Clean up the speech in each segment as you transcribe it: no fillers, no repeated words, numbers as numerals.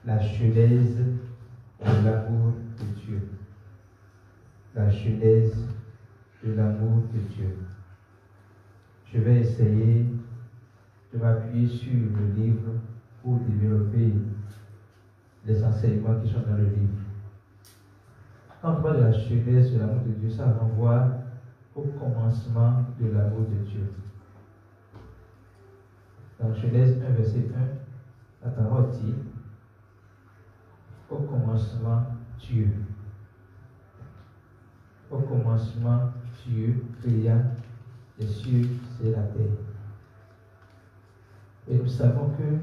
la genèse de l'amour de Dieu. La genèse de l'amour de Dieu. Je vais essayer de m'appuyer sur le livre pour développer les enseignements qui sont dans le livre. Quand on parle de la genèse de l'amour de Dieu, ça renvoie au commencement de l'amour de Dieu. Dans Genèse 1, verset 1, la parole dit: au commencement, Dieu. Au commencement, Dieu créa les cieux et la terre. Et nous savons que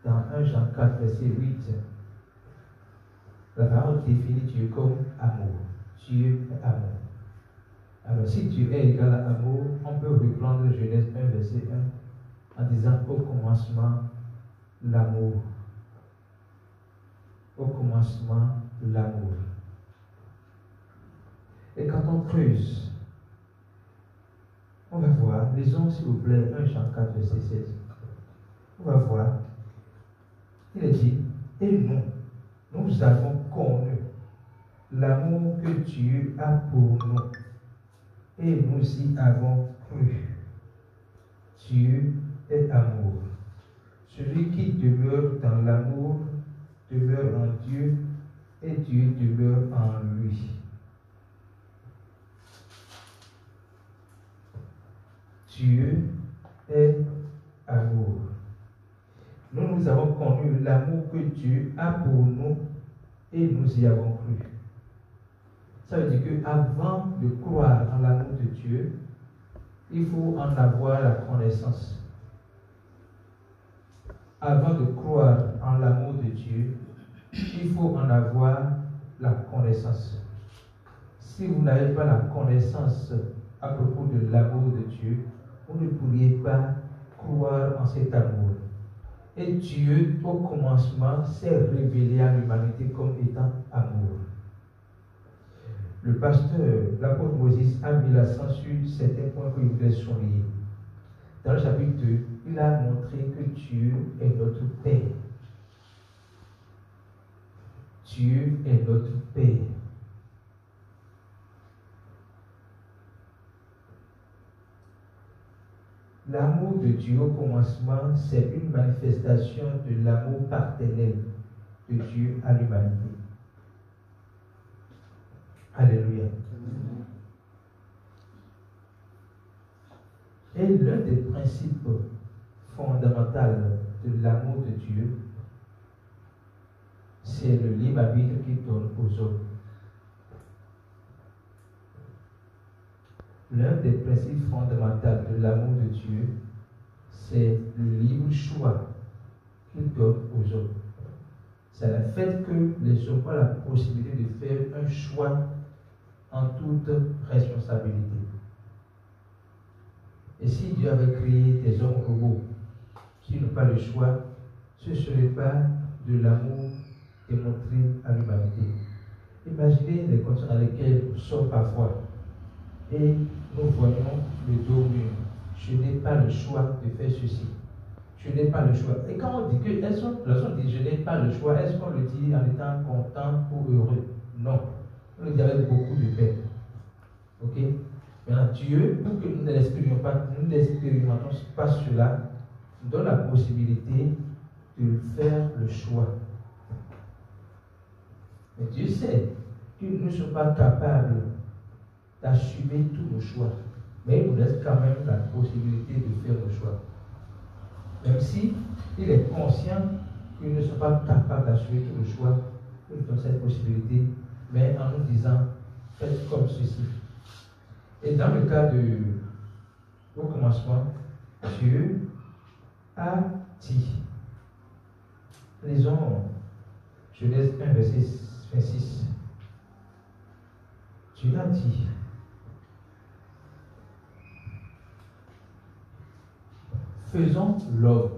dans 1 Jean 4, verset 8, la parole définit Dieu comme amour. Dieu est amour. Alors, si Dieu est égal à amour, on peut reprendre Genèse 1, verset 1, en disant au commencement, l'amour. Au commencement, l'amour. Et quand on creuse, on va voir, lisons s'il vous plaît 1 Jean 4, verset 16. On va voir, il est dit, et nous avons connu l'amour que Dieu a pour nous, et nous y avons cru. Dieu est amour. Celui qui demeure dans l'amour demeure en Dieu, et Dieu demeure en lui. Dieu est amour. Nous avons connu l'amour que Dieu a pour nous et nous y avons cru. Ça veut dire qu'avant de croire en l'amour de Dieu, il faut en avoir la connaissance. Avant de croire en l'amour de Dieu, il faut en avoir la connaissance. Si vous n'avez pas la connaissance à propos de l'amour de Dieu, vous ne pourriez pas croire en cet amour. Et Dieu, au commencement, s'est révélé à l'humanité comme étant amour. Le pasteur, l'apôtre Moïse, a mis l'accent sur certains points qu'il voulait souligner. Dans le chapitre 2, il a montré que Dieu est notre Père. Dieu est notre Père. L'amour de Dieu au commencement, c'est une manifestation de l'amour paternel de Dieu à l'humanité. Alléluia. Et l'un des principes fondamentaux de l'amour de Dieu, c'est le libre arbitre qu'il donne aux hommes. L'un des principes fondamentaux de l'amour de Dieu, c'est le libre choix qu'il donne aux hommes. C'est le fait que les hommes ont la possibilité de faire un choix en toute responsabilité. Et si Dieu avait créé des hommes robots qui n'ont pas le choix, ce ne serait pas de l'amour démontré à l'humanité. Imaginez les conditions dans lesquelles nous sommes parfois. Et nous voyons le dos mûr. Je n'ai pas le choix de faire ceci. Je n'ai pas le choix. Et quand on dit que, lorsqu'on dit je n'ai pas le choix, est-ce qu'on le dit en étant content ou heureux? Non. On le dit avec beaucoup de peine. Ok? Maintenant, Dieu, pour que nous ne l'expérimentons pas cela, nous donne la possibilité de faire le choix. Mais Dieu sait que nous ne sommes pas capables d'assumer tous nos choix. Mais il nous laisse quand même la possibilité de faire nos choix. Même si il est conscient que nous ne sommes pas capables d'assumer tous nos choix, il nous donne cette possibilité, mais en nous disant, faites comme ceci. Et dans le cas au commencement, Dieu a dit, lisons Genèse 1, verset 26. Dieu a dit, faisons l'homme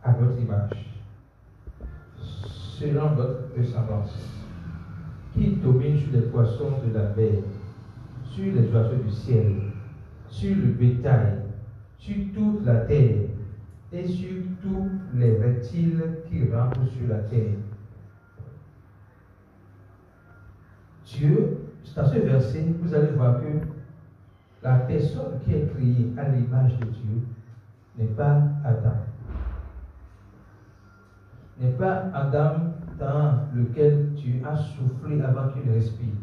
à notre image, selon notre ressemblance, qui domine sur les poissons de la mer, sur les oiseaux du ciel, sur le bétail, sur toute la terre, et sur tous les reptiles qui rampent sur la terre. Dieu, dans ce verset, vous allez voir que la personne qui est créée à l'image de Dieu n'est pas Adam. N'est pas Adam dans lequel tu as soufflé avant qu'il respire.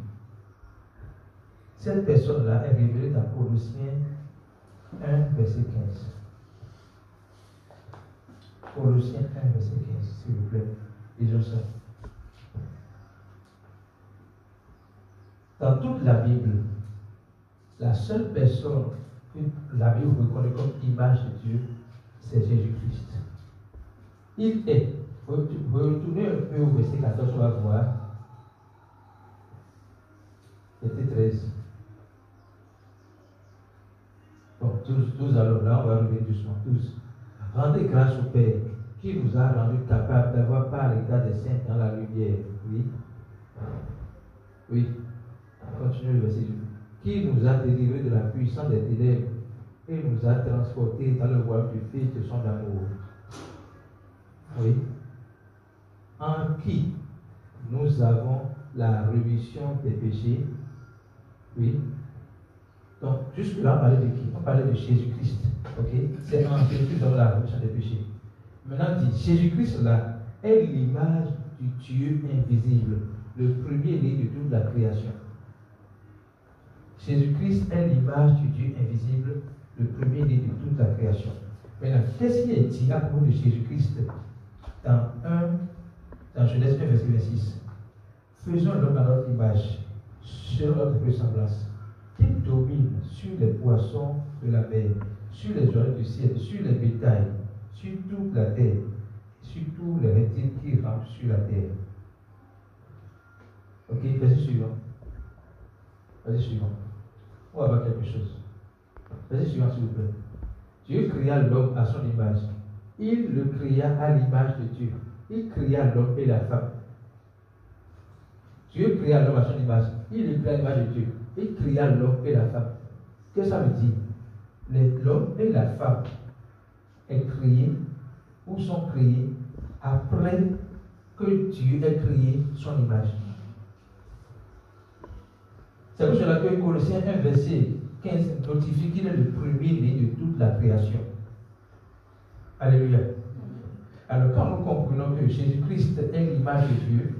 Cette personne-là est révélée dans Colossiens 1, verset 15. Colossiens 1, verset 15, s'il vous plaît. Lisons ça. Dans toute la Bible, la seule personne que la Bible reconnaît comme image de Dieu, c'est Jésus-Christ. Il est. Vous retournez un peu au verset 14, on va voir. Verset 13. Bon, 12 alors là, on va revenir doucement. 12. Rendez grâce au Père qui nous a rendu capables d'avoir par l'état des saints dans la lumière. Oui. Oui. Continuez le verset 12. Qui nous a délivrés de la puissance des ténèbres et nous a transportés dans le royaume du Fils de son amour. Oui. En qui nous avons la rémission des péchés. Oui. Donc, jusque-là, on parlait de qui? On parlait de Jésus-Christ. Ok? C'est en Jésus que nous avons la rémission des péchés. Maintenant, on dit Jésus-Christ, là, est l'image du Dieu invisible, le premier-né de toute la création. Jésus-Christ est l'image du Dieu invisible, le premier-né de toute la création. Maintenant, qu'est-ce qui est dit à propos de Jésus-Christ dans Genèse 1, verset 26? Faisons l'homme à notre image, selon notre ressemblance, qu'il domine sur les poissons de la mer, sur les oiseaux du ciel, sur les bétails, sur toute la terre, sur tous les reptiles qui rampent sur la terre. Ok, verset suivant. Verset suivant. On va voir quelque chose. Verset suivant, s'il vous plaît. Dieu créa l'homme à son image. Il le créa à l'image de Dieu. Il créa l'homme et la femme. Dieu créa l'homme à son image. Il le créa à l'image de Dieu. Il créa l'homme et la femme. Qu'est-ce que ça veut dire? L'homme et la femme est créé ou sont créés après que Dieu ait créé son image. C'est pour cela que Colossiens 1, verset 15 notifie qu'il est le premier-né de toute la création. Alléluia. Alors, quand nous comprenons que Jésus-Christ est l'image de Dieu,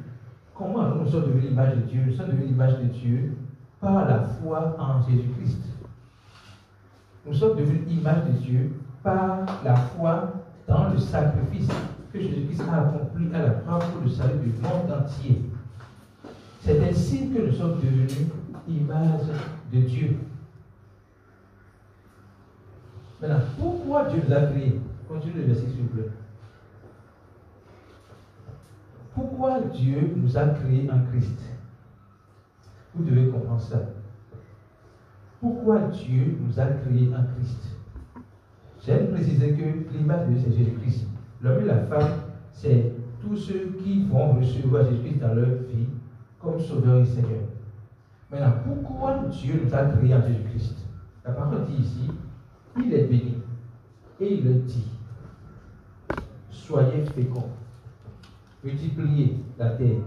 comment nous sommes devenus l'image de Dieu? Nous sommes devenus l'image de Dieu par la foi en Jésus-Christ. Nous sommes devenus l'image de Dieu par la foi dans le sacrifice que Jésus-Christ a accompli à la croix pour le salut du monde entier. C'est ainsi que nous sommes devenus image de Dieu. Maintenant, pourquoi Dieu nous a créés? Continuez le verset, s'il vous plaît. Pourquoi Dieu nous a créés en Christ? Vous devez comprendre ça. Pourquoi Dieu nous a créés en Christ? J'aime préciser que l'image de Dieu, c'est Jésus-Christ. L'homme et la femme, c'est tous ceux qui vont recevoir Jésus-Christ dans leur vie comme Sauveur et Seigneur. Maintenant, pourquoi Dieu nous a créés en Jésus-Christ? La parole dit ici, il est béni. Et il le dit, soyez féconds, multipliez la terre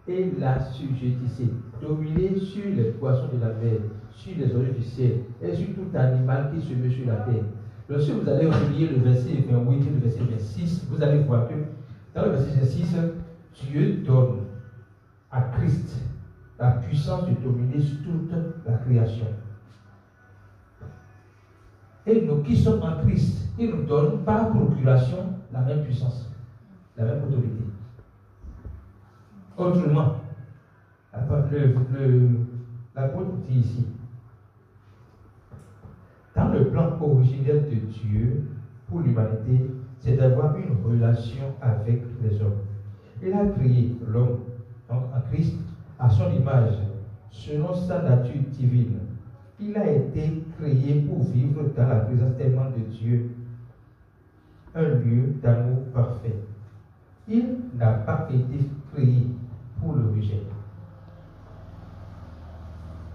et la sujettissez, dominez sur les poissons de la mer, sur les oiseaux du ciel et sur tout animal qui se met sur la terre. Lorsque vous allez relier le verset 28 et le verset 26, vous allez voir que dans le verset 26, Dieu donne à Christ la puissance de dominer sur toute la création. Et nous qui sommes en Christ, il nous donne par procuration la même puissance, la même autorité. Autrement, l'apôtre dit ici, dans le plan originel de Dieu pour l'humanité, c'est d'avoir une relation avec les hommes. Il a créé l'homme, donc en Christ, à son image, selon sa nature divine. Il a été créé pour vivre dans la présence aimante de Dieu, un lieu d'amour parfait. Il n'a pas été créé pour le rejet.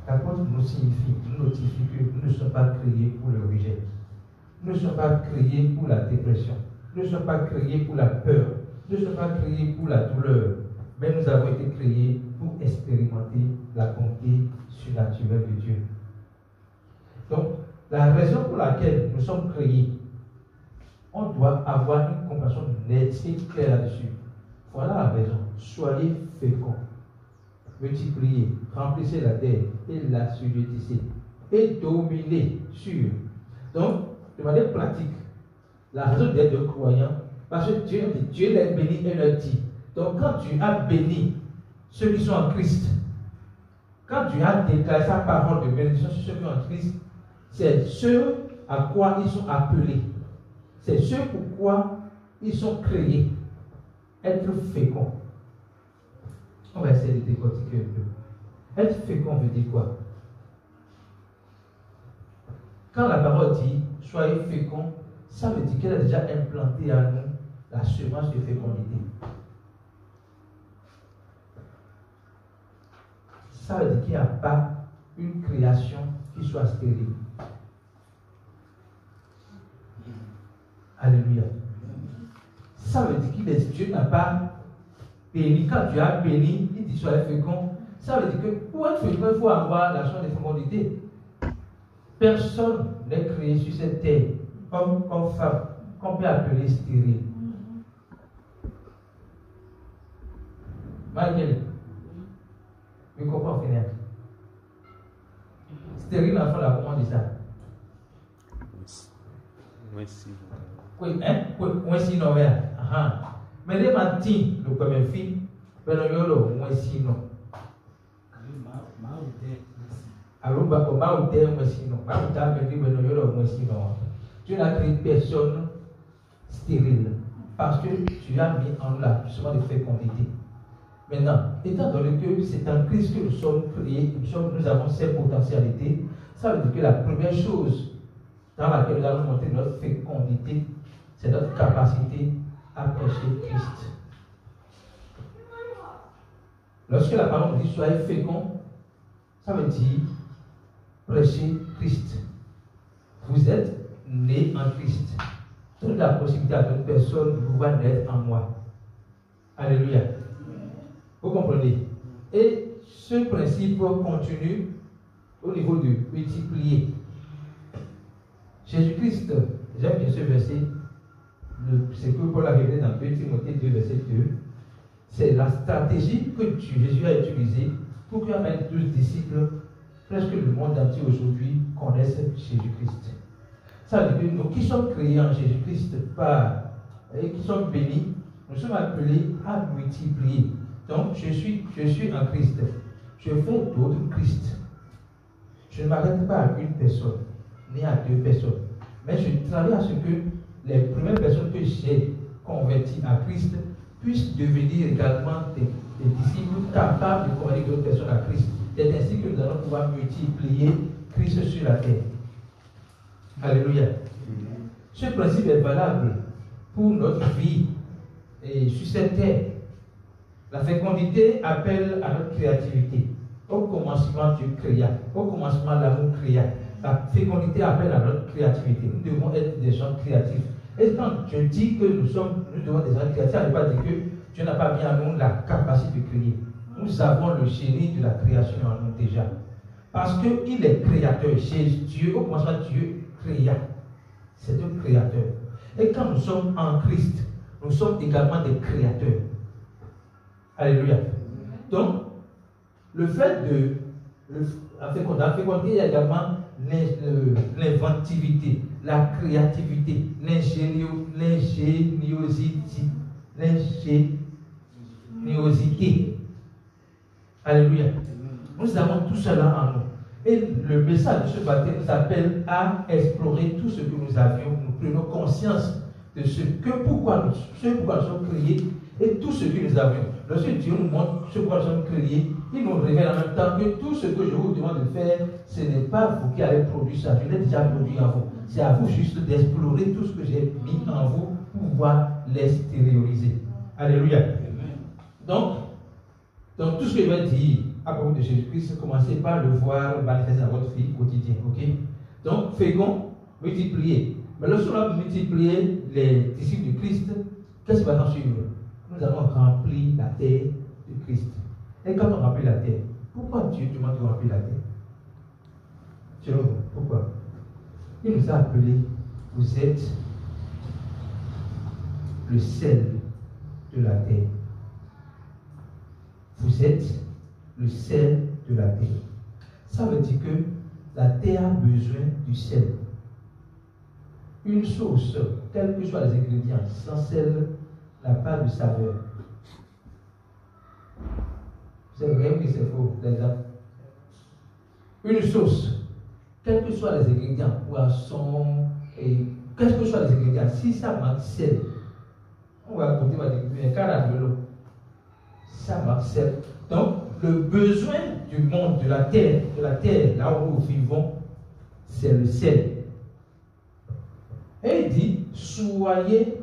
L'apôtre nous notifie que nous ne sommes pas créés pour le rejet. ne sont pas créés pour la dépression, ne sont pas créés pour la peur, ne sont pas créés pour la douleur, mais nous avons été créés pour expérimenter la bonté surnaturelle de Dieu. Donc, la raison pour laquelle nous sommes créés, on doit avoir une compréhension nette et claire là-dessus. Voilà la raison. Soyez féconds, multipliez, remplissez la terre et la subjuguez et dominez sur. Donc, de manière pratique, la raison d'être croyants, parce que Dieu les bénit et leur dit. Donc, quand Dieu a béni ceux qui sont en Christ, quand Dieu a déclaré sa parole de bénédiction sur ceux qui sont en Christ, c'est ce à quoi ils sont appelés. C'est ce pourquoi ils sont créés. Être fécond. On va essayer de décortiquer un peu. Être fécond veut dire quoi? Quand la parole dit soyez féconds, ça veut dire qu'elle a déjà implanté à nous la semence de fécondité. Ça veut dire qu'il n'y a pas une création qui soit stérile. Alléluia. Ça veut dire que Dieu n'a pas béni. Quand Dieu a béni, il dit soyez féconds. Ça veut dire que pour être fécond, il faut avoir la chance de fécondité. Personne n'est créé sur cette terre comme femme, qu'on peut appeler stérile. Michael, tu comprends, finir. Stérile, enfant, là, comment on dit ça? Oui, si. Oui, hein? Oui, si, non, mais. Mais les matins, le premier film, ben non, moi, si, non. Alors, bah, ou t'es, moi, si, non. Bah, ou t'as, ben non, moi, si, non. Tu n'as créé personne stérile. Parce que tu as mis en nous la justement de fécondité. Maintenant, étant donné que c'est en Christ que nous sommes créés, nous avons ces potentialités, ça veut dire que la première chose dans laquelle nous allons montrer notre fécondité, c'est notre capacité à prêcher Christ. Lorsque la parole dit soyez féconds, ça veut dire prêcher Christ. Vous êtes nés en Christ. Donne la possibilité à d'autres personnes de pouvoir naître en moi. Alléluia. Vous comprenez? Et ce principe continue au niveau de multiplier. Jésus-Christ, j'aime bien ce verset, c'est que Paul a révélé dans 2 Timothée 2, verset 2. C'est la stratégie que Jésus a utilisée pour qu'avec 12 disciples, presque le monde entier aujourd'hui connaisse Jésus-Christ. Ça veut dire que nous qui sommes créés en Jésus-Christ et qui sommes bénis, nous sommes appelés à multiplier. Donc, je suis en Christ. Je fais d'autres Christ. Je ne m'arrête pas à une personne, ni à 2 personnes. Mais je travaille à ce que les premières personnes que j'ai converties à Christ puissent devenir également des disciples capables de convaincre d'autres personnes à Christ. C'est ainsi que nous allons pouvoir multiplier Christ sur la terre. Alléluia. Ce principe est valable pour notre vie et sur cette terre. La fécondité appelle à notre créativité. Au commencement, Dieu créa. Au commencement, l'amour créa. La fécondité appelle à notre créativité. Nous devons être des gens créatifs. Et quand je dis que nous devons être des gens créatifs, ça ne veut pas dire que Dieu n'a pas mis en nous la capacité de créer. Nous avons le génie de la création en nous déjà. Parce qu'il est créateur. Chez Dieu, au commencement, Dieu créa. C'est un créateur. Et quand nous sommes en Christ, nous sommes également des créateurs. Alléluia. Donc, le fait la fécondité, il y a également l'inventivité, la créativité, l'ingéniosité. Alléluia. Nous avons tout cela en nous. Et le message de ce baptême nous appelle à explorer tout ce que nous avions. Nous prenons conscience de pourquoi nous sommes créés et tout ce que nous avions. Lorsque Dieu nous montre ce pourquoi nous sommes créés, il nous révèle en même temps que tout ce que je vous demande de faire, ce n'est pas vous qui allez produire ça, je l'ai déjà produit en vous. C'est à vous juste d'explorer tout ce que j'ai mis en vous pour pouvoir l'extérioriser. Alléluia. Donc, tout ce que je vais dire à propos de Jésus-Christ, commencez par le voir manifester dans votre vie quotidienne. Ok? Donc, fécond, multiplier. Mais lorsqu'on a multiplié les disciples de Christ, qu'est-ce qui va s'en suivre? Nous avons rempli la terre de Christ. Et quand on remplit la terre, pourquoi Dieu demande de remplir la terre? Selon vous, pourquoi? Il nous a appelés, vous êtes le sel de la terre. Vous êtes le sel de la terre. Ça veut dire que la terre a besoin du sel. Une sauce, quels que soient les ingrédients, sans sel, n'a pas de saveur. C'est vrai ou c'est faux, l'exemple? Une sauce, quels que soient les ingrédients, poisson, et quels que soient les ingrédients, si ça manque sel, on va apporter un quart de l'eau. Ça manque sel. Donc, le besoin du monde, de la terre, là où nous vivons, c'est le sel. Et il dit, soyez,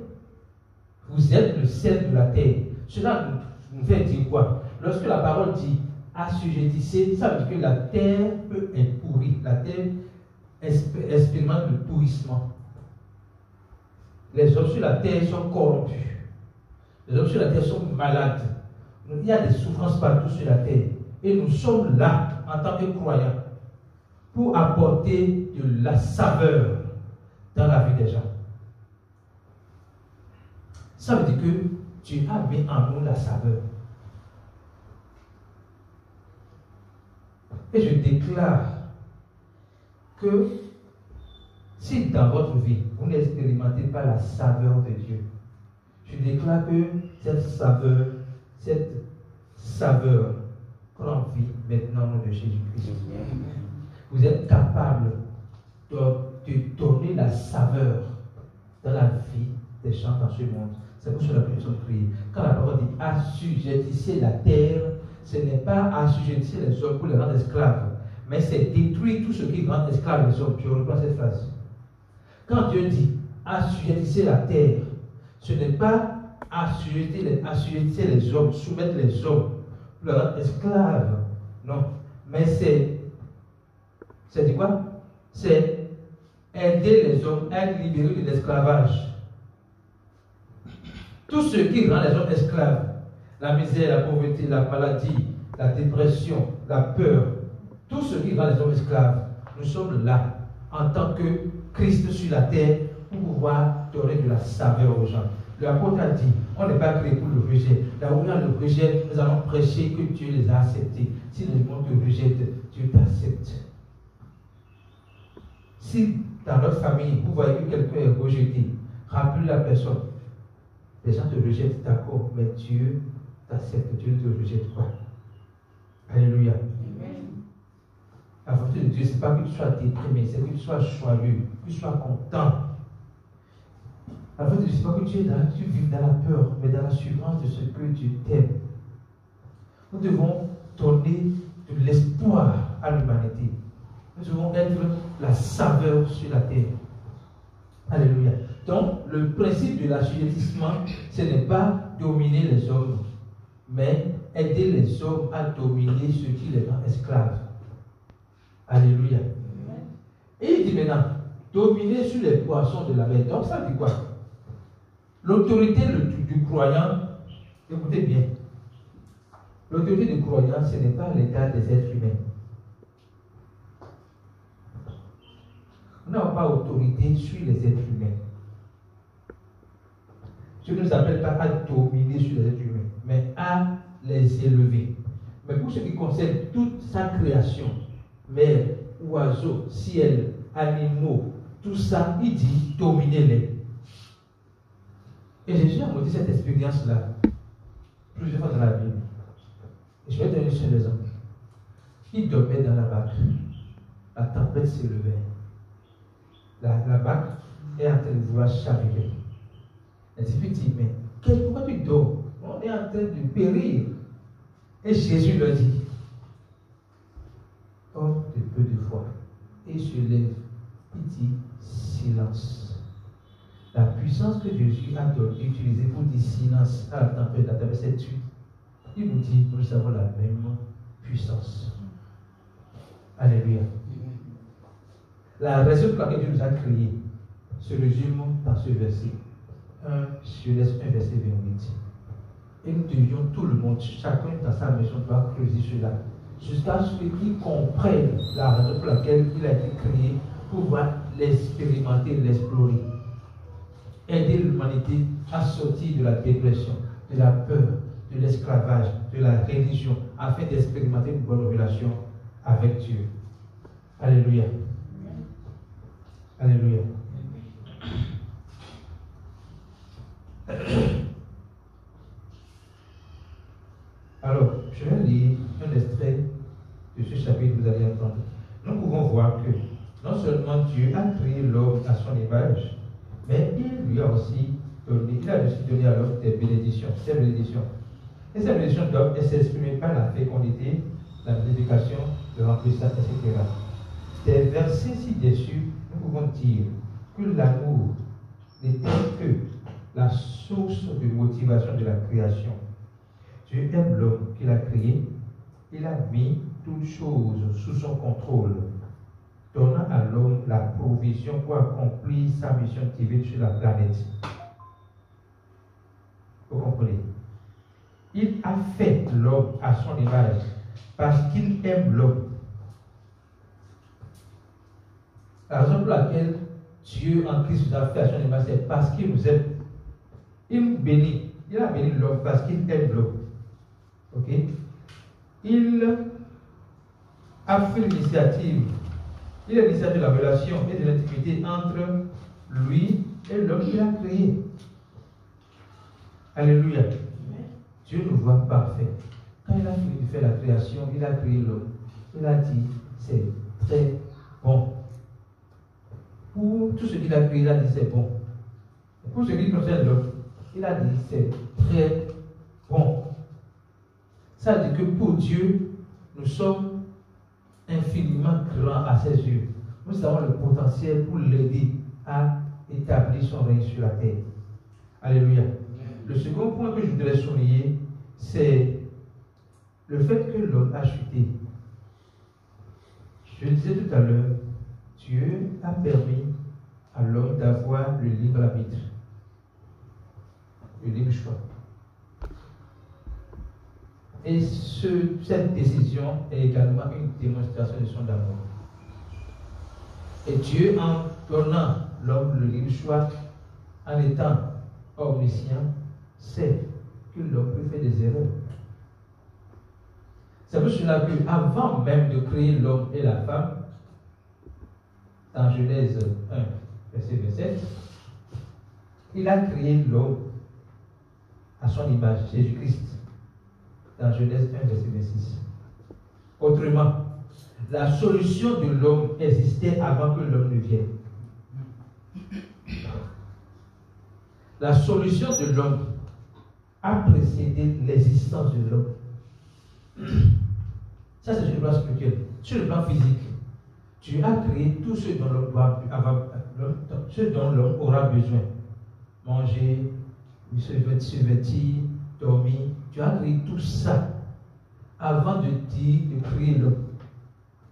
vous êtes le sel de la terre. Cela nous fait dire quoi? Lorsque la parole dit assujettissez, ça veut dire que la terre peut être pourrie. La terre expérimente le pourrissement. Les hommes sur la terre sont corrompus. Les hommes sur la terre sont malades. Il y a des souffrances partout sur la terre. Et nous sommes là, en tant que croyants, pour apporter de la saveur dans la vie des gens. Ça veut dire que Dieu a mis en nous la saveur. Et je déclare que si dans votre vie, vous n'expérimentez pas la saveur de Dieu, je déclare que cette saveur qu'on vit maintenant au nom de Jésus-Christ, vous êtes capable de donner la saveur dans la vie des gens dans ce monde. C'est pour cela que nous sommes priés. Quand la parole dit assujettissez la terre, ce n'est pas assujettir les hommes pour les rendre esclaves, mais c'est détruire tout ce qui rend esclaves les hommes. Je reprends cette phrase. Quand Dieu dit assujettissez la terre, ce n'est pas assujettir les hommes, soumettre les hommes pour les rendre esclaves. Non. Mais c'est dit quoi? C'est aider les hommes à être libérés de l'esclavage. Tout ce qui rend les hommes esclaves, la misère, la pauvreté, la maladie, la dépression, la peur, tout ce qui rend les hommes esclaves, nous sommes là, en tant que Christ sur la terre, pour pouvoir donner de la saveur aux gens. L'apôtre a dit, on n'est pas créé pour le rejet. Là où il y a le rejet, nous allons prêcher que Dieu les a acceptés. Si le monde te rejette, Dieu t'accepte. Si dans notre famille, vous voyez que quelqu'un est rejeté, rappelez la personne. Les gens te rejettent, d'accord, mais Dieu t'accepte, Dieu ne te rejette pas. Alléluia. Amen. La volonté de Dieu, ce n'est pas que tu sois déprimé, c'est que tu sois joyeux, que tu sois content. La volonté de Dieu, ce n'est pas que tu vives dans la peur, mais dans l'assurance de ce que Dieu t'aime. Nous devons donner de l'espoir à l'humanité. Nous devons être la saveur sur la terre. Alléluia. Donc, le principe de l'assujettissement, ce n'est pas dominer les hommes, mais aider les hommes à dominer ceux qui les rendent esclaves. Alléluia. Et il dit maintenant, dominer sur les poissons de la mer. Donc, ça dit quoi? L'autorité du croyant, écoutez bien, l'autorité du croyant, ce n'est pas l'état des êtres humains. Nous n'avons pas autorité sur les êtres humains. Dieu ne nous appelle pas à dominer sur les êtres humains, mais à les élever. Mais pour ce qui concerne toute sa création, mer, oiseaux, ciel, animaux, tout ça, il dit dominez-les. Et Jésus a montré cette expérience-là plusieurs fois dans la Bible. Et je vais donner un seul exemple. Il dormait dans la barque. La tempête s'élevait. La barque est en train de vouloir chavirer. Et il dit, mais pourquoi tu dors? On est en train de périr. Et Jésus leur dit, homme de peu de foi. Et il se lève. Il dit, silence. La puissance que Jésus a utilisée pour dire silence à la tempête s'est tue. Il nous dit, nous avons la même puissance. Alléluia. La raison pour laquelle Dieu nous a créés, se résume par ce verset. Genèse 1, verset 28. Et nous devions, tout le monde, chacun dans sa maison doit creuser cela, jusqu'à ce qu'il comprenne la raison pour laquelle il a été créé, pour pouvoir l'expérimenter, l'explorer. Aider l'humanité à sortir de la dépression, de la peur, de l'esclavage, de la religion, afin d'expérimenter une bonne relation avec Dieu. Alléluia. Alléluia. Alors, je vais lire un extrait de ce chapitre que vous allez entendre. Nous pouvons voir que non seulement Dieu a créé l'homme à son image, mais il lui a aussi donné, à l'homme des bénédictions. Ces bénédictions. Et ces bénédictions doivent s'exprimer par la fécondité, la multiplication, le remplissage, etc. Des versets ci-dessus, nous pouvons dire que l'amour n'était que la source de motivation de la création. Dieu aime l'homme qu'il a créé, il a mis toutes choses sous son contrôle, donnant à l'homme la provision pour accomplir sa mission divine sur la planète. Vous comprenez? Il a fait l'homme à son image parce qu'il aime l'homme. La raison pour laquelle Dieu en Christ nous a fait à son image, c'est parce qu'il nous aime. Il nous bénit. Il a béni l'homme parce qu'il aime l'homme. Ok? Il a fait l'initiative. Il a l'initiative de la relation et de l'intimité entre lui et l'homme qu'il a créé. Alléluia. Dieu nous voit parfait. Quand il a fini de faire la création, il a créé l'homme. Il a dit, c'est très bon. Pour tout ce qu'il a créé, il a dit, c'est bon. Pour ce qui concerne l'homme, il a dit, c'est très bon. Ça veut dire que pour Dieu, nous sommes infiniment grands à ses yeux. Nous avons le potentiel pour l'aider à établir son règne sur la terre. Alléluia. Le second point que je voudrais souligner, c'est le fait que l'homme a chuté. Je le disais tout à l'heure, Dieu a permis à l'homme d'avoir le libre arbitre, le libre choix. Et cette décision est également une démonstration de son amour. Et Dieu, en donnant l'homme le libre choix, en étant omniscient, sait que l'homme peut faire des erreurs. C'est pour cela qu'avant même de créer l'homme et la femme, dans Genèse 1, verset 27, il a créé l'homme à son image, Jésus-Christ, dans Genèse 1, verset 26. Autrement, la solution de l'homme existait avant que l'homme ne vienne. La solution de l'homme a précédé l'existence de l'homme. Ça, c'est sur le plan spirituel. Sur le plan physique, tu as créé tout ce dont l'homme aura besoin. Manger, se vêtir, dormir. Tu as créé tout ça avant de créer l'homme.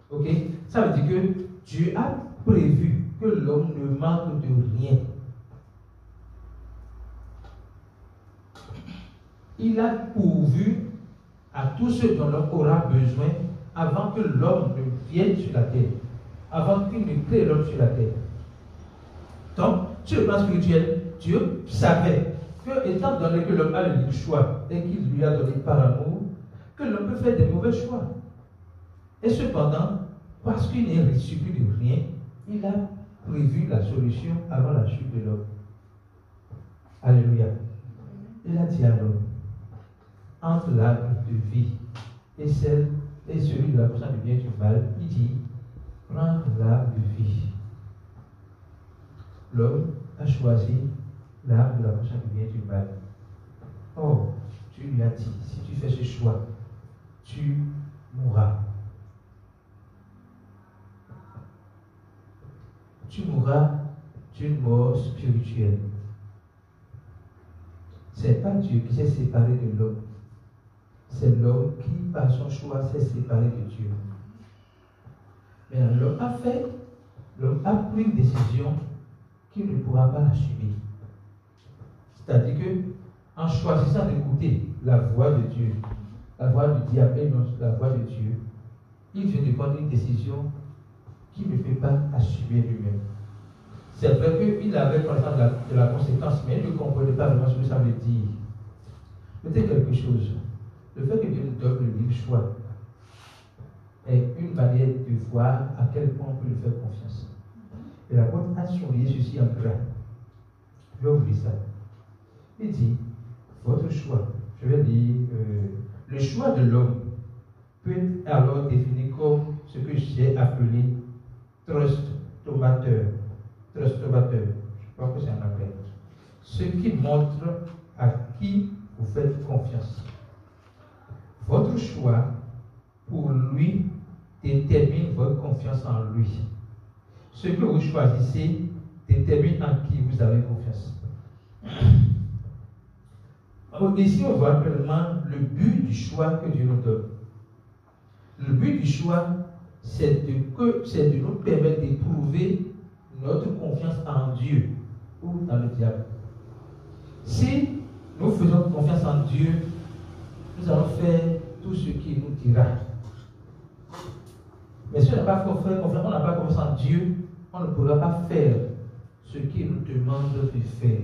Ok? Ça veut dire que Dieu a prévu que l'homme ne manque de rien. Il a pourvu à tout ce dont l'homme aura besoin avant que l'homme ne vienne sur la terre, avant qu'il ne crée l'homme sur la terre. Donc, sur le plan spirituel, Dieu savait que, étant donné que l'homme a le libre choix et qu'il lui a donné par amour, que l'homme peut faire des mauvais choix. Et cependant, parce qu'il n'est reçu plus de rien, il a prévu la solution avant la chute de l'homme. Alléluia. Il a dit à l'homme, entre l'arbre de vie et celui de la connaissance du bien et du mal, il dit, prends l'arbre de vie. L'homme a choisi l'arbre de la connaissance du bien et du mal. Or, Dieu lui a dit, si tu fais ce choix, tu mourras. Tu mourras d'une mort spirituelle. Ce n'est pas Dieu qui s'est séparé de l'homme. C'est l'homme qui, par son choix, s'est séparé de Dieu. Mais l'homme a pris une décision qu'il ne pourra pas assumer. C'est-à-dire que, en choisissant d'écouter la voix de Dieu, la voix du diable et non la voix de Dieu, il vient de prendre une décision qu'il ne peut pas assumer lui-même. C'est vrai qu'il avait conscience de la conséquence, mais il ne comprenait pas vraiment ce que ça veut dire. Peut-être quelque chose. Le fait que Dieu nous donne le libre choix est une manière de voir à quel point on peut lui faire confiance. Et l'apôtre a souligné ceci en gras. Je vais vous lire ça. Il dit, votre choix, je vais lire, le choix de l'homme peut être alors défini comme ce que j'ai appelé trustomateur. Trustomateur, je crois que c'est en anglais. Ce qui montre à qui vous faites confiance. Votre choix pour lui détermine votre confiance en lui. Ce que vous choisissez détermine en qui vous avez confiance. Ici, on voit pleinement le but du choix que Dieu nous donne. Le but du choix, c'est de nous permettre d'éprouver notre confiance en Dieu ou dans le diable. Si nous faisons confiance en Dieu, nous allons faire tout ce qu'il nous dira. Mais si on n'a pas confiance en Dieu, on ne pourra pas faire ce qu'il nous demande de faire.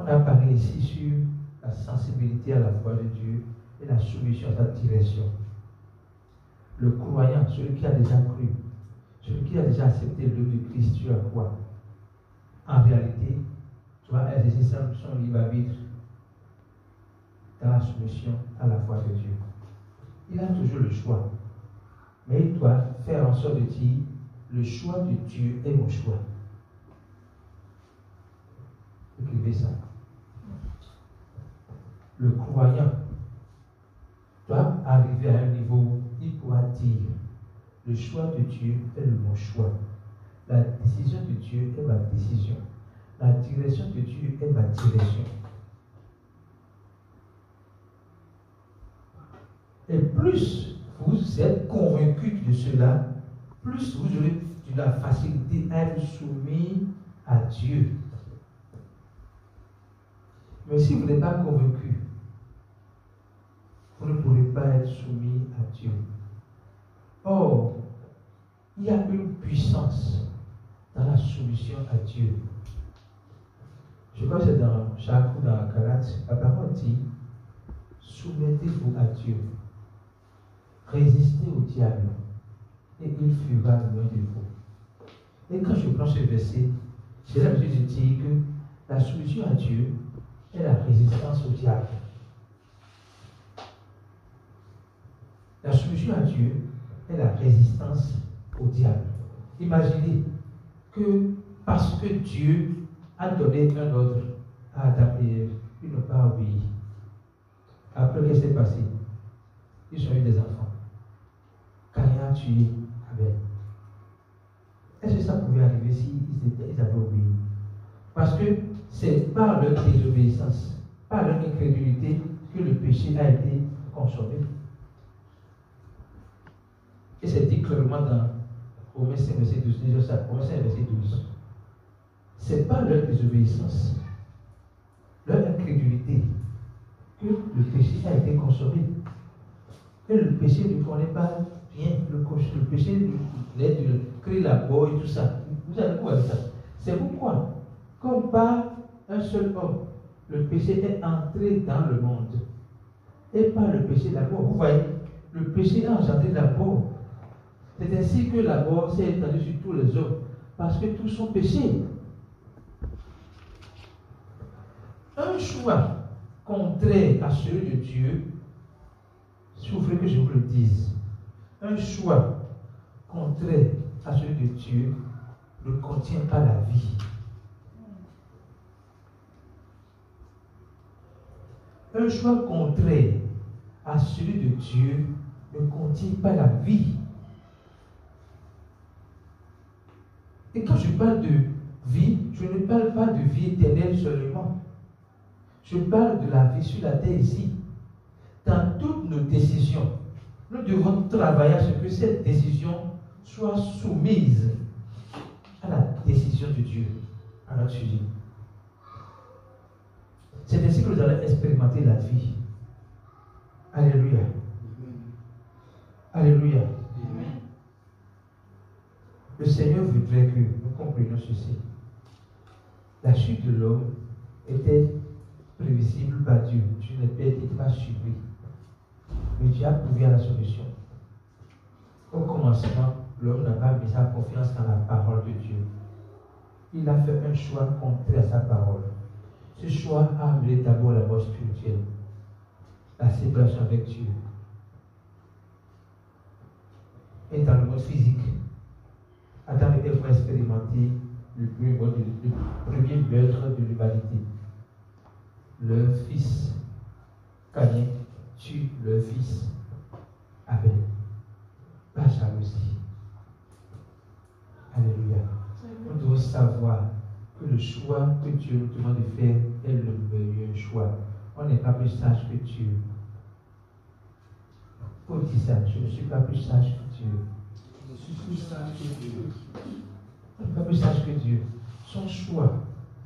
On a parlé ici sur la sensibilité à la voix de Dieu et la soumission à sa direction. Le croyant, celui qui a déjà cru, celui qui a déjà accepté l'œuvre de Christ, tu as quoi? En réalité, tu vas exercer son libre arbitre dans la soumission à la voix de Dieu. Il a toujours le choix, mais il doit faire en sorte de dire le choix de Dieu est mon choix. Écrivez ça. Le croyant doit arriver à un niveau où il pourra dire le choix de Dieu est mon choix. La décision de Dieu est ma décision. La direction de Dieu est ma direction. Et plus vous êtes convaincu de cela, plus vous aurez de la facilité à être soumis à Dieu. Mais si vous n'êtes pas convaincu, vous ne pourrez pas être soumis à Dieu. Or, il y a une puissance dans la soumission à Dieu. Je crois que c'est dans Jacques ou dans Galates, la parole dit, soumettez-vous à Dieu, résistez au diable, et il fuira loin de vous. Et quand je prends ce verset, j'ai l'habitude de dire que la soumission à Dieu est la résistance au diable. La soumission à Dieu est la résistance au diable. Imaginez que parce que Dieu a donné un ordre à Adam et Ève, ils n'ont pas obéi. Après, qu'est-ce qui s'est passé? Ils ont eu des enfants. Caïn a tué Abel. Est-ce que ça pouvait arriver s'ils avaient obéi? Parce que c'est par leur désobéissance, par leur incrédulité, que le péché a été consommé. Et c'est dit clairement dans Romains 5, verset 12. Déjà ça, Romains 5, verset 12. C'est par leur désobéissance, leur incrédulité, que le péché a été consommé. Et le péché ne connaît pas rien. Le péché naît de créer la mort et tout ça. Vous allez voir ça. C'est pourquoi, comme par un seul homme, le péché est entré dans le monde. Et par le péché, la mort. Vous voyez, le péché a engendré la mort. C'est ainsi que la mort s'est étendue sur tous les hommes, parce que tous sont péchés. Un choix contraire à celui de Dieu, si vous voulez que je vous le dise, un choix contraire à celui de Dieu ne contient pas la vie. Un choix contraire à celui de Dieu ne contient pas la vie. Et quand je parle de vie, je ne parle pas de vie éternelle seulement. Je parle de la vie sur la terre ici. Dans toutes nos décisions, nous devons travailler à ce que cette décision soit soumise à la décision de Dieu à notre sujet. C'est ainsi que nous allons expérimenter la vie. Alléluia. Alléluia. Amen. Le Seigneur voudrait que nous comprenions ceci. La chute de l'homme était prévisible par Dieu. Dieu n'était pas surpris. Mais Dieu a trouvé la solution. Au commencement, l'homme n'a pas mis sa confiance dans la parole de Dieu. Il a fait un choix contraire à sa parole. Ce choix a amené d'abord la mort spirituelle, la séparation avec Dieu. Et dans le monde physique, Adam et Ève ont expérimenté le premier meurtre de l'humanité. Leur fils, Caïn, tue leur fils, Abel. Par jalousie. Alléluia. Nous devons savoir que le choix que Dieu nous demande de faire est le meilleur choix. On n'est pas plus sage que Dieu. Paul dit ça, je ne suis pas plus sage que Dieu. Je suis plus sage que Dieu. On n'est pas plus sage que Dieu. Son choix,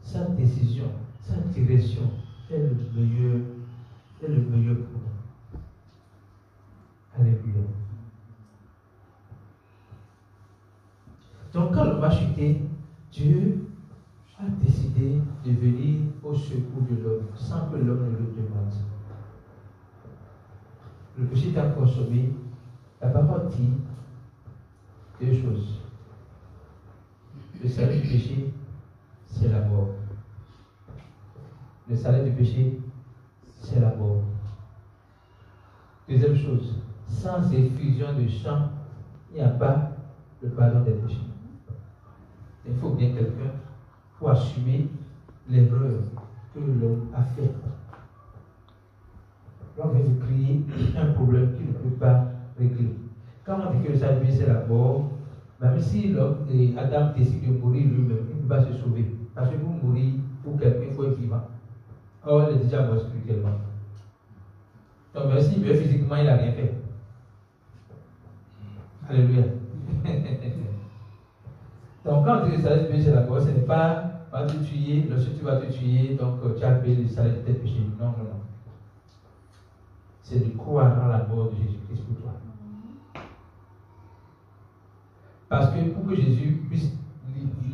sa décision, sa direction est le meilleur pour nous. Alléluia. Donc quand l'homme va chuter, Dieu a décidé de venir au secours de l'homme sans que l'homme ne le demande. Le péché t'a consommé. La parole dit deux choses. Le salaire du péché, c'est la mort. Le salaire du péché, c'est la mort. Deuxième chose, sans effusion de sang, il n'y a pas le pardon des péchés. Il faut bien quelqu'un pour assumer l'erreur que l'homme a faite. L'homme vient de créer un problème qu'il ne peut pas régler. Quand on dit que le salut c'est la mort, même si l'homme et Adam décident de mourir lui-même, il ne peut pas se sauver. Parce que pour mourir, pour quelqu'un, il faut être vivant. Or, il est déjà mort spirituellement. Donc, même s'il meurt physiquement, il n'a rien fait. Alléluia. Donc, quand on dit que le salaire du péché c'est la mort, ce n'est pas va te tuer, lorsque tu vas te tuer, donc tu as payé le salaire de tes péchés. Non, non, non. C'est de croire dans la mort de Jésus-Christ pour toi. Parce que pour que Jésus puisse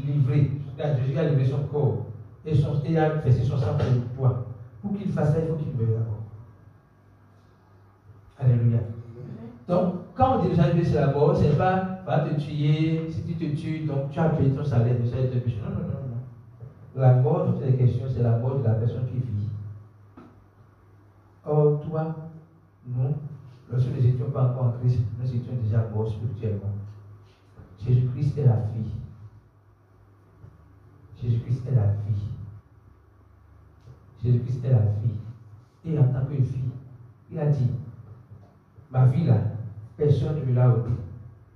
livrer, Jésus a livré son corps et a versé son sang pour toi. Pour qu'il fasse ça, il faut qu'il meure d'abord. Alléluia. Donc, quand on dit déjà que c'est la mort, c'est pas va te tuer, si tu te tues, donc tu as payé ton salaire de péché. Non, non, non, non. La mort, dans cette question, c'est la mort de la personne qui vit. Or, toi, nous, lorsque nous n'étions pas encore en Christ, nous étions déjà morts spirituellement. Jésus-Christ est la vie. Jésus-Christ est la vie. Jésus-Christ est la vie. Et en tant que vie, il a dit, ma vie là, personne ne me l'a ôté.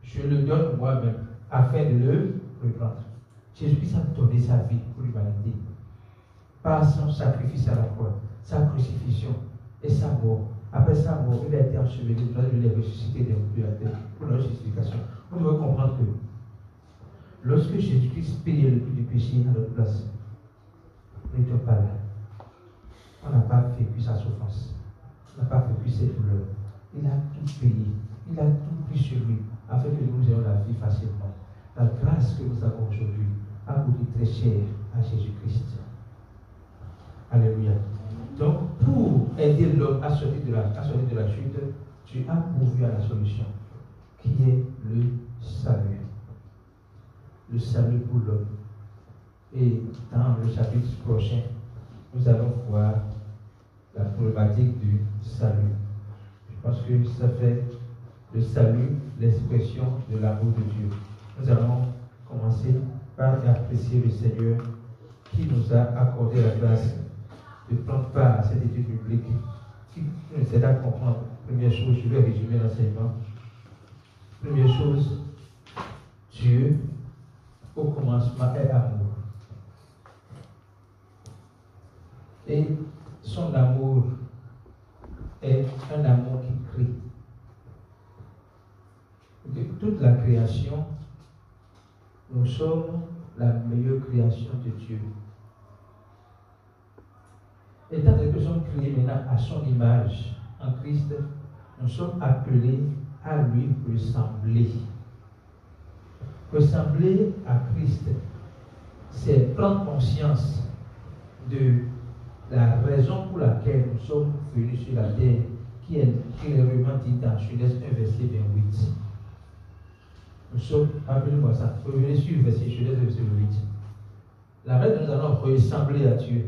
Je le donne moi-même, afin de le reprendre. Jésus-Christ a donné sa vie pour l'humanité. Par son sacrifice à la croix, sa crucifixion et sa mort. Après sa mort, il a été enseveli, il est ressuscité de la terre pour notre justification. Vous devez comprendre que lorsque Jésus-Christ payait le prix du péché à notre place, nous n'étions pas là. On n'a pas vécu sa souffrance. On n'a pas vécu ses douleurs. Il a tout payé. Il a tout pris sur lui, afin que nous ayons la vie facilement. La grâce que nous avons aujourd'hui a coûté très cher à Jésus-Christ. Alléluia. Donc, pour aider l'homme à sortir de la chute, Dieu a pourvu à la solution, qui est le salut. Le salut pour l'homme. Et dans le chapitre prochain, nous allons voir la problématique du salut. Je pense que ça fait le salut, l'expression de l'amour de Dieu. Nous allons commencer par apprécier le Seigneur qui nous a accordé la grâce de prendre part à cette étude biblique qui nous aide à comprendre. Première chose, je vais résumer l'enseignement. Première chose, Dieu, au commencement, est amour. Et son amour est un amour qui crie. De toute la création, nous sommes la meilleure création de Dieu. Étant donné que nous sommes créés maintenant à son image en Christ, nous sommes appelés à lui ressembler. Ressembler à Christ, c'est prendre conscience de la raison pour laquelle nous sommes venus sur la terre, qui est clairement dit dans Genèse 1, verset 28. Nous sommes, appelez-moi ça, revenez sur le verset Genèse 1, verset 28. La manière dont nous allons ressembler à Dieu,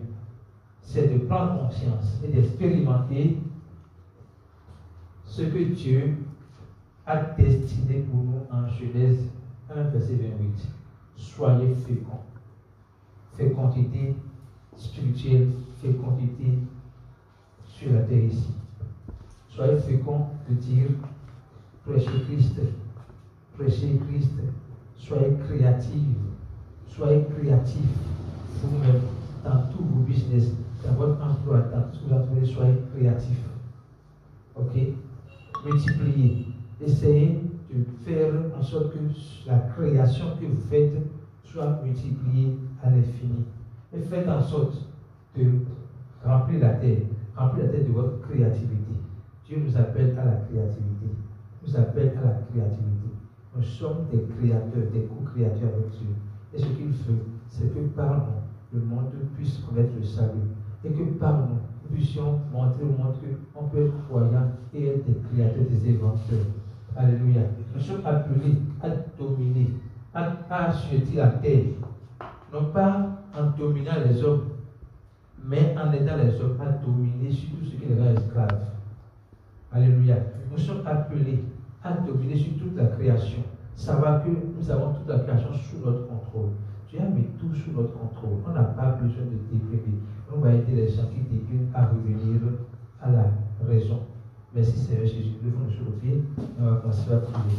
c'est de prendre conscience et d'expérimenter ce que Dieu a destiné pour nous en Genèse 1, verset 28. Soyez féconds. Fécondité spirituelle, fécondité sur la terre ici. Soyez féconds de dire prêchez Christ, soyez créatifs vous-même dans tous vos business, dans votre emploi, dans tout ce que vous entreprenez, soyez créatifs. Ok? Multipliez. Essayez de faire en sorte que la création que vous faites soit multipliée à l'infini. Et faites en sorte de remplir la terre de votre créativité. Dieu nous appelle à la créativité. Nous sommes des créateurs, des co-créateurs avec Dieu. Et ce qu'il veut, c'est que par nous, le monde puisse connaître le salut. Et que par nous, nous puissions montrer au monde qu'on peut être croyant et être des créateurs, des inventeurs. Alléluia. Nous sommes appelés à dominer, à assujettir la terre. Non pas en dominant les hommes, mais en aidant les hommes à dominer sur tout ce qui les rend esclaves. Alléluia. Nous sommes appelés à dominer sur toute la création. Savoir que nous avons toute la création sous notre contrôle. Dieu a mis tout sous notre contrôle. On n'a pas besoin de déprimer. On va aider les gens qui dépriment à revenir à la raison. Merci Seigneur Jésus. Levons-nous sur le pied et on va commencer à prier.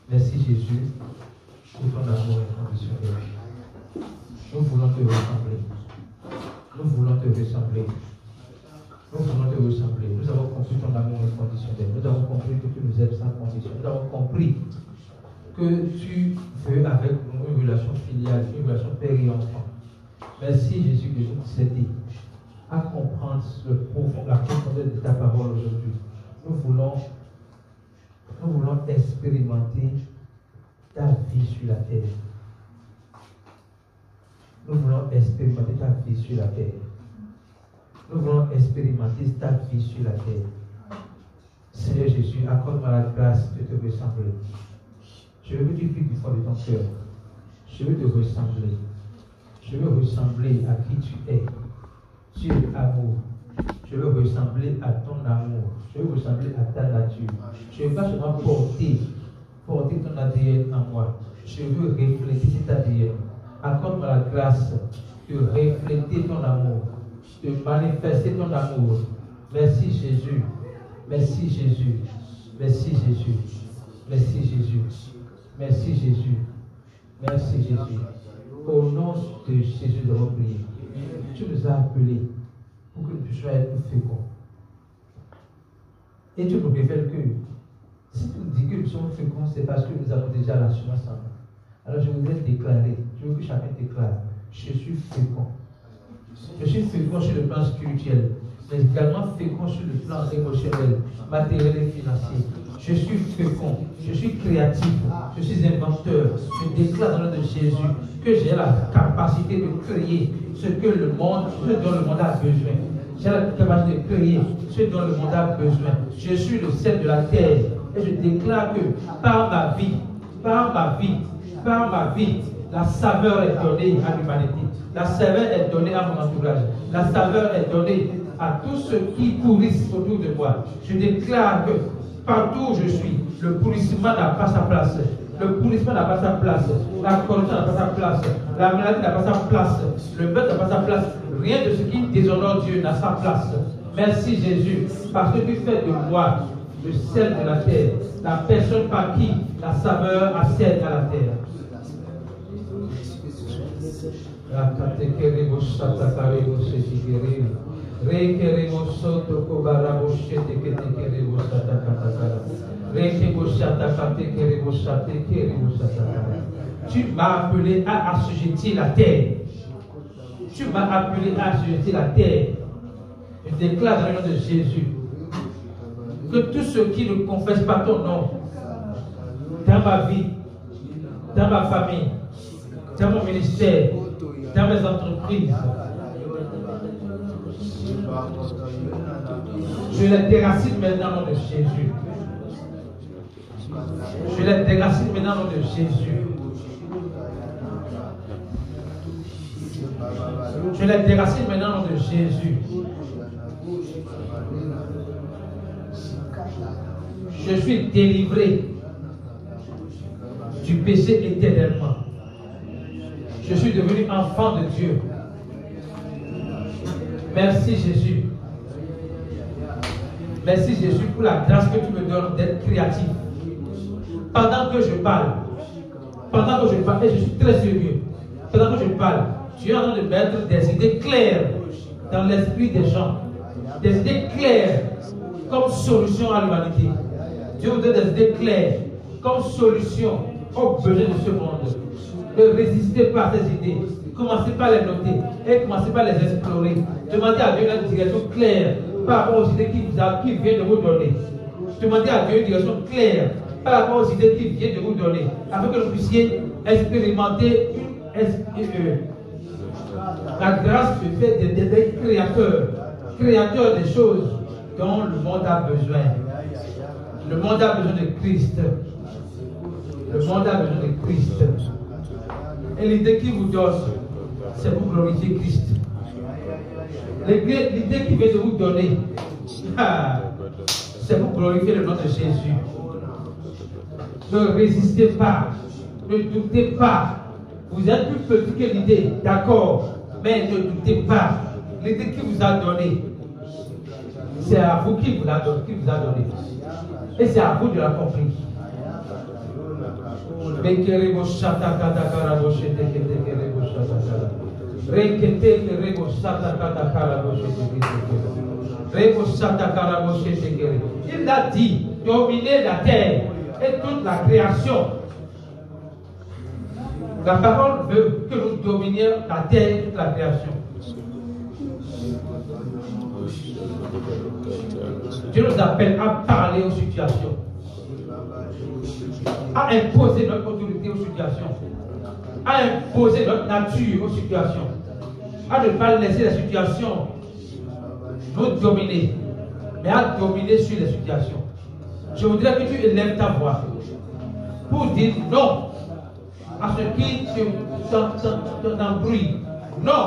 Merci Jésus pour ton amour inconditionnel. Nous voulons te ressembler. Nous avons compris ton amour inconditionnel. Nous avons compris que tu nous aimes sans condition. Nous avons compris que tu veux avec nous une relation filiale, une relation père et enfant. Merci Jésus de nous aider à comprendre la profondeur de ta parole aujourd'hui. Nous voulons expérimenter ta vie sur la terre. Nous voulons expérimenter ta vie sur la terre. Seigneur Jésus, accorde-moi la grâce de te ressembler. Je veux que tu pries du fond de ton cœur. Je veux te ressembler. Je veux ressembler à qui tu es. Tu es amour. Je veux ressembler à ton amour. Je veux ressembler à ta nature. Je ne veux pas seulement porter ton ADN en moi. Je veux refléter cet ADN. Accorde-moi la grâce de refléter ton amour, de manifester ton amour. Merci Jésus. Merci Jésus. Merci Jésus. Merci Jésus. Merci Jésus. Merci Jésus. Au nom de Jésus, nous avons prié. Tu nous as appelés pour que nous puissions être féconds. Et tu nous révèles que si tu nous dis que nous sommes féconds, c'est parce que nous avons déjà l'assurance en nous. Alors je voudrais déclarer, je veux que chacun déclare, je suis fécond. Je suis fécond sur le plan spirituel, mais également fécond sur le plan émotionnel, matériel et financier. Je suis fécond, je suis créatif, je suis inventeur. Je déclare dans le nom de Jésus que j'ai la capacité de créer ce dont le monde a besoin. J'ai la capacité de créer ce dont le monde a besoin. Je suis le sel de la terre et je déclare que par ma vie, la saveur est donnée à l'humanité. La saveur est donnée à mon entourage. La saveur est donnée à tous ceux qui pourrissent autour de moi. Je déclare que partout où je suis, le pourrissement n'a pas sa place. Le pourrissement n'a pas sa place. La corruption n'a pas sa place. La maladie n'a pas sa place. Le meurtre n'a pas sa place. Rien de ce qui déshonore Dieu n'a sa place. Merci Jésus, parce que tu fais de moi le sel de la terre, la personne par qui la saveur accède à la terre. Tu m'as appelé à assujettir la terre. Tu m'as appelé à assujettir la terre. Je déclare dans le nom de Jésus que tous ceux qui ne confessent pas ton nom dans ma vie, dans ma famille, dans mon ministère, dans mes entreprises, je les déracine maintenant au nom de Jésus. Je les déracine maintenant au nom de Jésus. Je les déracine maintenant au nom de Jésus. Je suis délivré du péché éternellement. Je suis devenu enfant de Dieu. Merci Jésus. Merci Jésus pour la grâce que tu me donnes d'être créatif. Pendant que je parle, et je suis très sérieux, pendant que je parle, tu es en train de mettre des idées claires dans l'esprit des gens. Des idées claires comme solution à l'humanité. Dieu vous donne des idées claires comme solution aux besoins de ce monde. Ne résistez pas à ces idées. Commencez par les noter et commencez par les explorer. Demandez à Dieu une direction claire par rapport aux idées qu'il vient de vous donner. Demandez à Dieu une direction claire par rapport aux idées qu'il vient de vous donner, afin que vous puissiez expérimenter la grâce de fait des créateurs des choses dont le monde a besoin. Le monde a besoin de Christ. Le monde a besoin de Christ. Et l'idée qu'il vous donne, c'est pour glorifier Christ. L'idée qu'il vient de vous donner, c'est pour glorifier le nom de Jésus. Ne résistez pas, ne doutez pas. Vous êtes plus petit que l'idée, d'accord, mais ne doutez pas. L'idée qu'il vous a donnée, c'est à vous qu'il vous a donné. Et c'est à vous de l'accomplir. Il a dit, dominez la terre et toute la création. La parole veut que nous dominions la terre et toute la création. Dieu nous appelle à parler aux situations, à imposer notre autorité aux situations, à imposer notre nature aux situations, à ne pas laisser les situations nous dominer, mais à dominer sur les situations. Je voudrais que tu élèves ta voix pour dire non à ce qui t'embrouille, non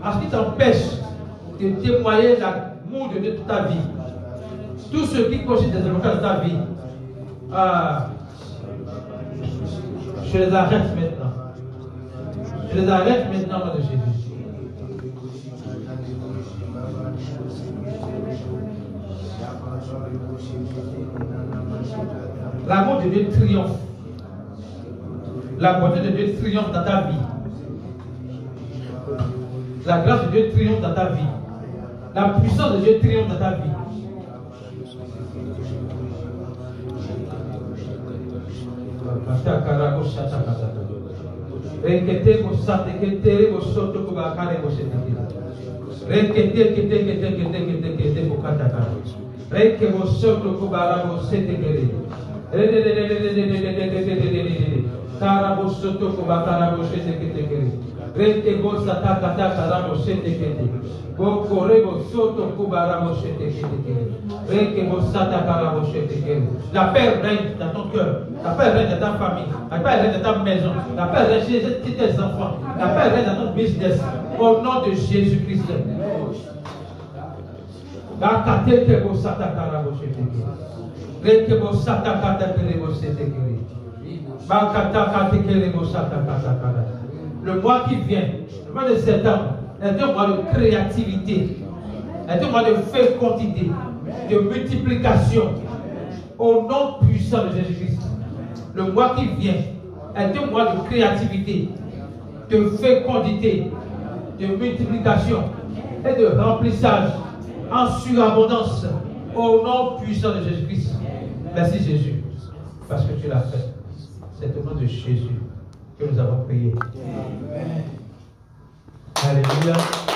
à ce qui t'empêche de témoigner l'amour de Dieu toute ta vie. Tout ce qui constitue des avocats de ta vie, je les arrête maintenant. Je les arrête maintenant au nom de Jésus. L'amour de Dieu triomphe. La bonté de Dieu triomphe dans ta vie. La grâce de Dieu triomphe dans ta vie. La puissance de Dieu triomphe dans ta vie. La paix règne dans ton cœur, la paix règne dans ta famille, la paix règne dans ta maison, la paix règne chez tes enfants, la paix règne dans ton business, au nom de Jésus-Christ. Le mois qui vient, le mois de septembre, est un mois de créativité, est un mois de fécondité, de multiplication, au nom puissant de Jésus-Christ. Le mois qui vient est un mois de créativité, de fécondité, de multiplication, et de remplissage en surabondance au nom puissant de Jésus-Christ. Merci Jésus, parce que tu l'as fait. C'est au nom de Jésus que nous avons prié. Alléluia.